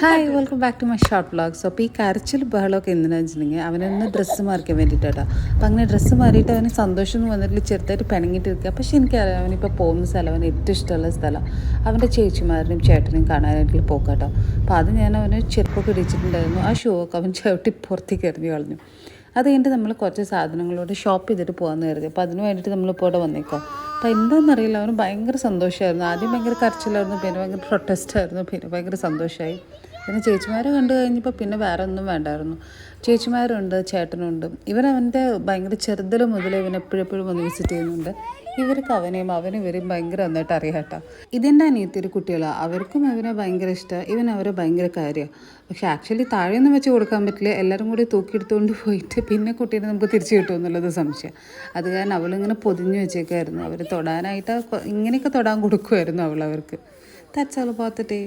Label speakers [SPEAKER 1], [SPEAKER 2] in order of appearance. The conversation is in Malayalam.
[SPEAKER 1] Hi welcome back to my short vlogs. അപ്പോൾ ഈ കരച്ചിൽ ബഹളമൊക്കെ എന്തിനാണെന്ന് വെച്ചിട്ടുണ്ടെങ്കിൽ അവനൊന്ന് ഡ്രസ്സ് മാറിക്കാൻ വേണ്ടിയിട്ടാട്ടോ. അപ്പോൾ അങ്ങനെ ഡ്രസ്സ് മാറിയിട്ട് അവന് സന്തോഷം എന്ന് വന്നിട്ട് ചെറുതായിട്ട് പിണങ്ങിയിട്ടിരിക്കുക. പക്ഷേ എനിക്കറിയാം അവനിപ്പോൾ പോകുന്ന സ്ഥലം അവന് ഏറ്റവും ഇഷ്ടമുള്ള സ്ഥലം അവൻ്റെ ചേച്ചിമാരുടെയും ചേട്ടനെയും കാണാനായിട്ട് പോക്കാട്ടോ. അപ്പോൾ അത് ഞാൻ അവന് ചെരുപ്പൊക്കെ ഇടിച്ചിട്ടുണ്ടായിരുന്നു. ആ ഷൂ ഒക്കെ അവൻ ചവിട്ടി പുറത്തേക്ക് എറിഞ്ഞു കളഞ്ഞു. അത് കഴിഞ്ഞിട്ട് നമ്മൾ കുറച്ച് സാധനങ്ങളോട് ഷോപ്പ് ചെയ്തിട്ട് പോകാമെന്ന് കരുതി. അപ്പോൾ അതിന് വേണ്ടിയിട്ട് നമ്മളിപ്പോൾ ഇവിടെ വന്നേക്കാം. അപ്പോൾ എന്താണെന്നറിയില്ല, അവന് ഭയങ്കര സന്തോഷമായിരുന്നു. ആദ്യം ഭയങ്കര കരച്ചിലായിരുന്നു, പിന്നെ ഭയങ്കര പ്രൊട്ടസ്റ്റായിരുന്നു, പിന്നെ ഭയങ്കര സന്തോഷമായി. പിന്നെ ചേച്ചിമാരെ കണ്ടു കഴിഞ്ഞപ്പോൾ പിന്നെ വേറെ ഒന്നും വേണ്ടായിരുന്നു. ചേച്ചിമാരുണ്ട്, ചേട്ടനുണ്ട്. ഇവനവൻ്റെ ഭയങ്കര ചെറുതിൽ മുതലേ ഇവൻ എപ്പോഴെപ്പോഴും വന്ന് വിസിറ്റ് ചെയ്യുന്നുണ്ട്. ഇവർക്ക് അവനും ഇവരെയും ഭയങ്കര നന്നായിട്ട് അറിയാം കേട്ടോ. ഇതെൻ്റെ അനിയത്തിയൊരു കുട്ടികളാണ്, അവർക്കും അവനെ ഭയങ്കര ഇഷ്ടമാണ്. ഇവൻ അവരെ ഭയങ്കര കാര്യമാണ്. പക്ഷേ ആക്ച്വലി താഴെയൊന്നും വെച്ച് കൊടുക്കാൻ പറ്റില്ല, എല്ലാവരും കൂടി തൂക്കിയെടുത്തുകൊണ്ട് പോയിട്ട് പിന്നെ കുട്ടീനെ നമുക്ക് തിരിച്ചു കിട്ടുമെന്നുള്ളത് സംശയം. അത് കാരണം അവളിങ്ങനെ പൊതിഞ്ഞ് വെച്ചേക്കായിരുന്നു. അവർ തൊടാനായിട്ട് ഇങ്ങനെയൊക്കെ തൊടാൻ കൊടുക്കുമായിരുന്നു അവർക്ക്. That's all about the day.